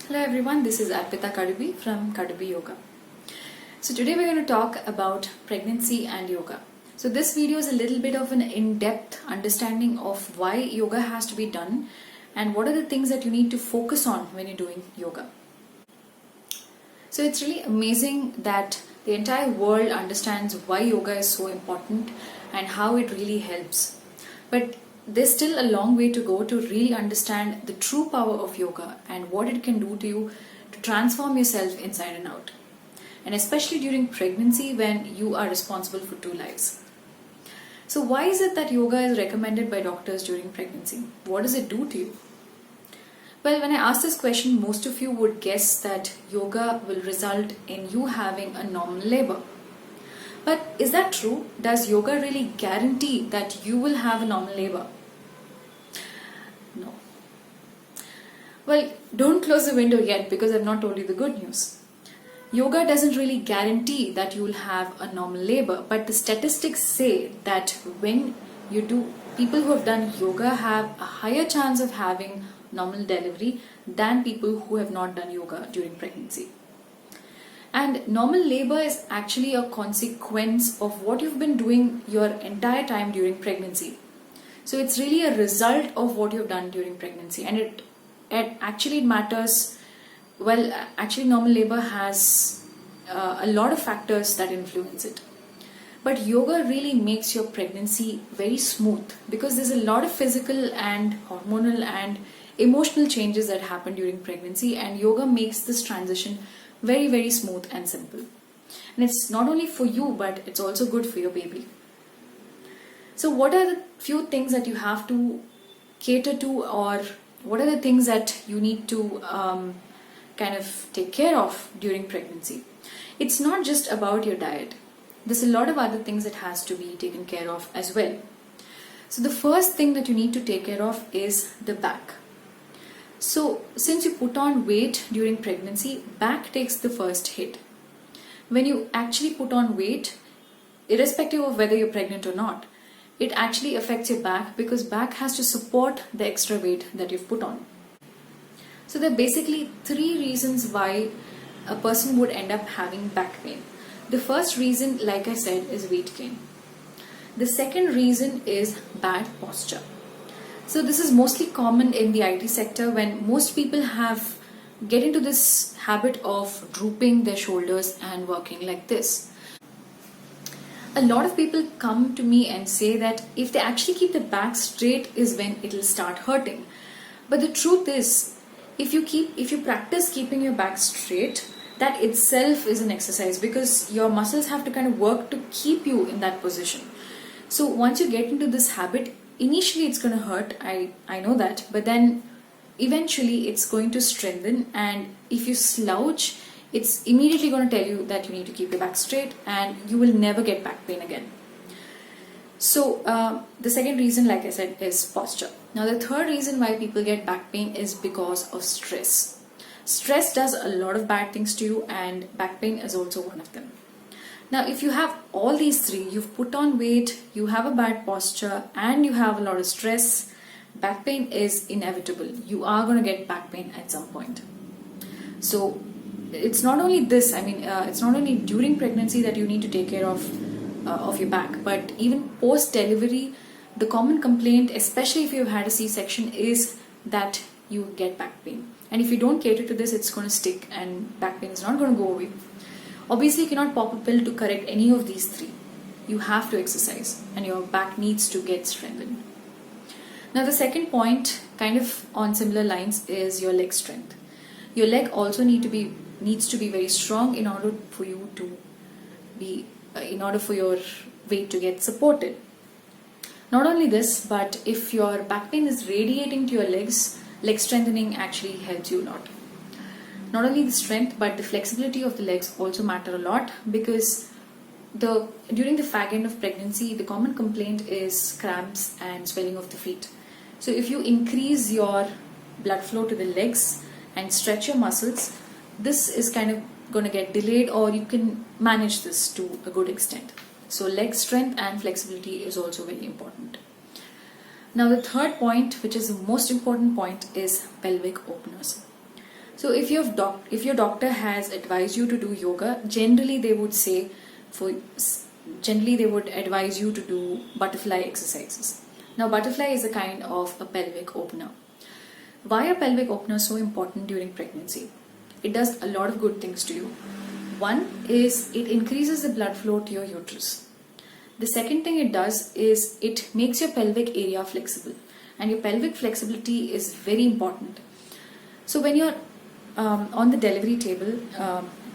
Hello everyone, this is Arpita Kadubi from Kadubi Yoga. So today we're going to talk about pregnancy and yoga. So this video is a little bit of an in-depth understanding of why yoga has to be done and what are the things that you need to focus on when you're doing yoga. So it's really amazing that the entire world understands why yoga is so important and how it really helps. But there's still a long way to go to really understand the true power of yoga and what it can do to you to transform yourself inside and out. And especially during pregnancy when you are responsible for two lives. So why is it that yoga is recommended by doctors during pregnancy? What does it do to you? Well, when I ask this question, most of you would guess that yoga will result in you having a normal labor. But is that true? Does yoga really guarantee that you will have a normal labor? No. Well, don't close the window yet because I've not told you the good news. Yoga doesn't really guarantee that you will have a normal labor, but the statistics say that when you do, people who have done yoga have a higher chance of having normal delivery than people who have not done yoga during pregnancy. And normal labor is actually a consequence of what you've been doing your entire time during pregnancy. So it's really a result of what you've done during pregnancy, and it actually matters. Well, actually normal labor has a lot of factors that influence it. But yoga really makes your pregnancy very smooth because there's a lot of physical and hormonal and emotional changes that happen during pregnancy, and yoga makes this transition very, very smooth and simple. And it's not only for you, but it's also good for your baby. So what are the few things that you have to cater to, or what are the things that you need to kind of take care of during pregnancy? It's not just about your diet. There's a lot of other things that has to be taken care of as well. So the first thing that you need to take care of is the back. So since you put on weight during pregnancy, back takes the first hit. When you actually put on weight, irrespective of whether you're pregnant or not, it actually affects your back because back has to support the extra weight that you've put on. So there are basically three reasons why a person would end up having back pain. The first reason, like I said, is weight gain. The second reason is bad posture. So this is mostly common in the IT sector when most people get into this habit of drooping their shoulders and working like this. A lot of people come to me and say that if they actually keep the back straight is when it'll start hurting. But the truth is, if you practice keeping your back straight, that itself is an exercise because your muscles have to kind of work to keep you in that position. So once you get into this habit, initially it's going to hurt, I know that, but then eventually it's going to strengthen, and if you slouch, it's immediately going to tell you that you need to keep your back straight and you will never get back pain again. So the second reason, like I said, is posture. Now the third reason why people get back pain is because of stress. Stress does a lot of bad things to you, and back pain is also one of them. Now, if you have all these three, you've put on weight, you have a bad posture, and you have a lot of stress, back pain is inevitable. You are going to get back pain at some point. So, it's not only this, it's not only during pregnancy that you need to take care of your back, but even post-delivery, the common complaint, especially if you've had a C-section, is that you get back pain. And if you don't cater to this, it's going to stick and back pain is not going to go away. Obviously, you cannot pop a pill to correct any of these three. You have to exercise and your back needs to get strengthened. Now, the second point, kind of on similar lines, is your leg strength. Your leg also needs to be very strong in order for you to in order for your weight to get supported. Not only this, but if your back pain is radiating to your legs, leg strengthening actually helps you a lot. Not only the strength, but the flexibility of the legs also matter a lot because during the fag end of pregnancy, the common complaint is cramps and swelling of the feet. So if you increase your blood flow to the legs and stretch your muscles, this is kind of going to get delayed, or you can manage this to a good extent. So leg strength and flexibility is also very important. Now the third point, which is the most important point, is pelvic openers. So if your doctor has advised you to do yoga, generally they would advise you to do butterfly exercises. Now butterfly is a kind of a pelvic opener. Why are pelvic openers so important during pregnancy? It does a lot of good things to you. One is it increases the blood flow to your uterus. The second thing it does is it makes your pelvic area flexible, and your pelvic flexibility is very important. So when you're on the delivery table,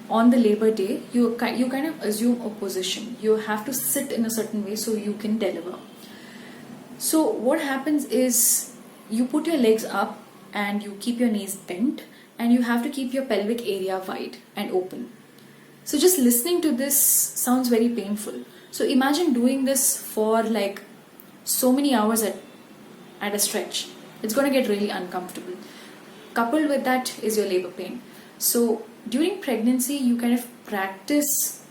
on the labor day, you kind of assume a position. You have to sit in a certain way so you can deliver. So what happens is you put your legs up and you keep your knees bent, and you have to keep your pelvic area wide and open. So just listening to this sounds very painful. So imagine doing this for like so many hours at a stretch. It's going to get really uncomfortable. Coupled with that is your labor pain. So during pregnancy, you kind of practice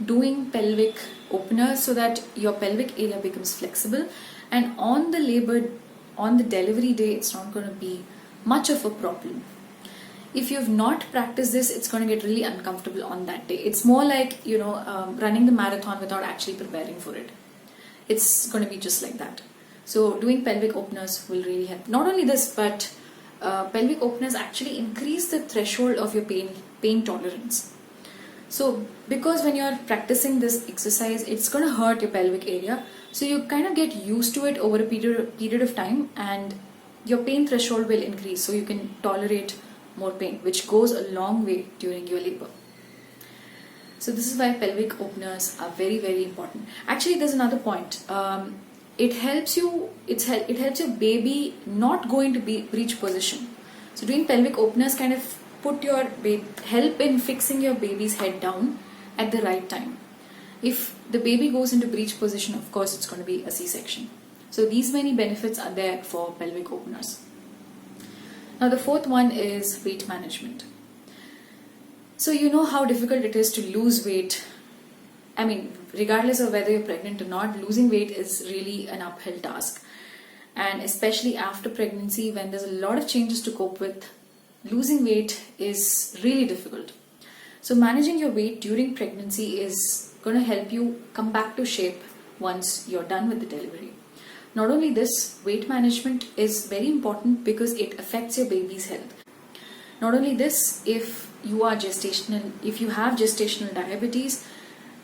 doing pelvic openers so that your pelvic area becomes flexible, and on the delivery day, it's not going to be much of a problem. If you've not practiced this, it's going to get really uncomfortable on that day. It's more like, running the marathon without actually preparing for it. It's going to be just like that. So doing pelvic openers will really help. Not only this, but pelvic openers actually increase the threshold of your pain tolerance. So because when you're practicing this exercise, it's going to hurt your pelvic area. So you kind of get used to it over a period of time, and your pain threshold will increase, so you can tolerate more pain, which goes a long way during your labor. So this is why pelvic openers are very, very important. Actually, there's another point. It helps your baby not go into breech position. So doing pelvic openers kind of help in fixing your baby's head down at the right time. If the baby goes into breech position, of course it's going to be a C-section. So these many benefits are there for pelvic openers. Now the fourth one is weight management. So you know how difficult it is to lose weight. I mean, regardless of whether you're pregnant or not, losing weight is really an uphill task. And especially after pregnancy, when there's a lot of changes to cope with, losing weight is really difficult. So managing your weight during pregnancy is going to help you come back to shape once you're done with the delivery. Not only this, weight management is very important because it affects your baby's health. Not only this, if you have gestational diabetes,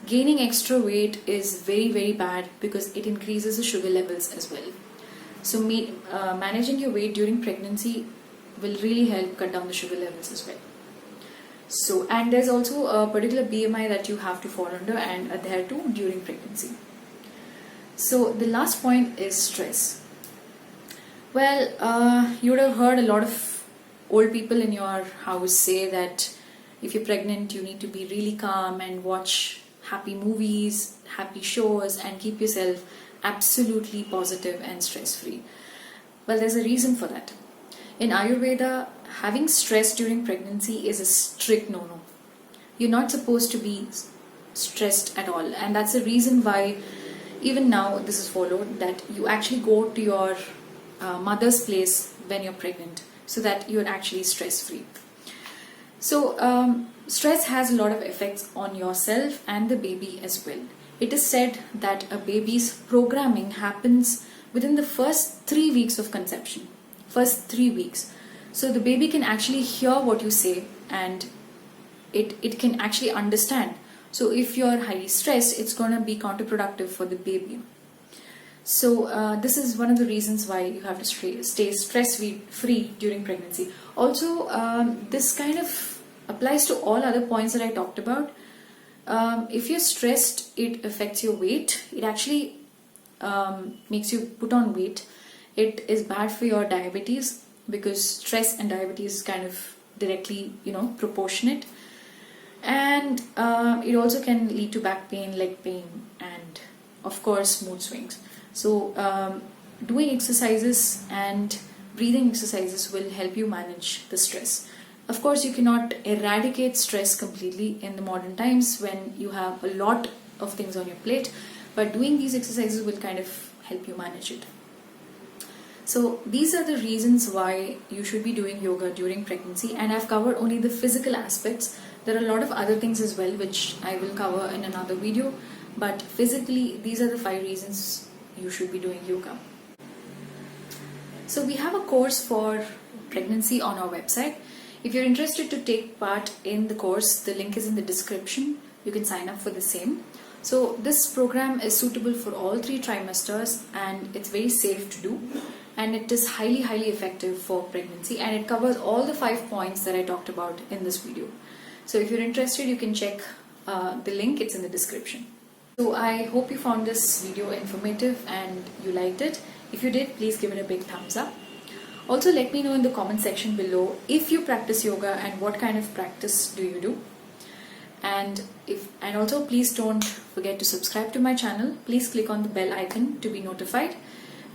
gaining extra weight is very, very bad because it increases the sugar levels as well. So managing your weight during pregnancy will really help cut down the sugar levels as well. So, and there's also a particular BMI that you have to fall under and adhere to during pregnancy. So the last point is stress. Well, you would have heard a lot of old people in your house say that if you're pregnant, you need to be really calm and watch happy movies, happy shows, and keep yourself absolutely positive and stress-free. Well, there's a reason for that. In Ayurveda, having stress during pregnancy is a strict no-no. You're not supposed to be stressed at all, and that's the reason why even now this is followed, that you actually go to your mother's place when you're pregnant so that you're actually stress-free. So stress has a lot of effects on yourself and the baby as well. It is said that a baby's programming happens within the first 3 weeks of conception. First 3 weeks. So the baby can actually hear what you say, and it can actually understand. So if you're highly stressed, it's going to be counterproductive for the baby. So this is one of the reasons why you have to stay stress-free during pregnancy. Also, this kind of applies to all other points that I talked about. If you're stressed, it affects your weight. It actually makes you put on weight. It is bad for your diabetes because stress and diabetes is kind of directly, proportionate. And it also can lead to back pain, leg pain, and of course mood swings. So doing exercises and breathing exercises will help you manage the stress. Of course, you cannot eradicate stress completely in the modern times when you have a lot of things on your plate, but doing these exercises will kind of help you manage it. So these are the reasons why you should be doing yoga during pregnancy, and I've covered only the physical aspects. There are a lot of other things as well which I will cover in another video, but physically these are the 5 reasons you should be doing yoga. So we have a course for pregnancy on our website. If you're interested to take part in the course, the link is in the description. You can sign up for the same. So this program is suitable for all 3 trimesters, and it's very safe to do, and it is highly effective for pregnancy, and it covers all the 5 points that I talked about in this video. So if you're interested, you can check the link, it's in the description. So I hope you found this video informative and you liked it. If you did, please give it a big thumbs up. Also, let me know in the comment section below if you practice yoga and what kind of practice do you do. And also please don't forget to subscribe to my channel. Please click on the bell icon to be notified.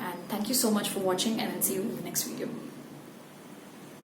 And thank you so much for watching, and I'll see you in the next video.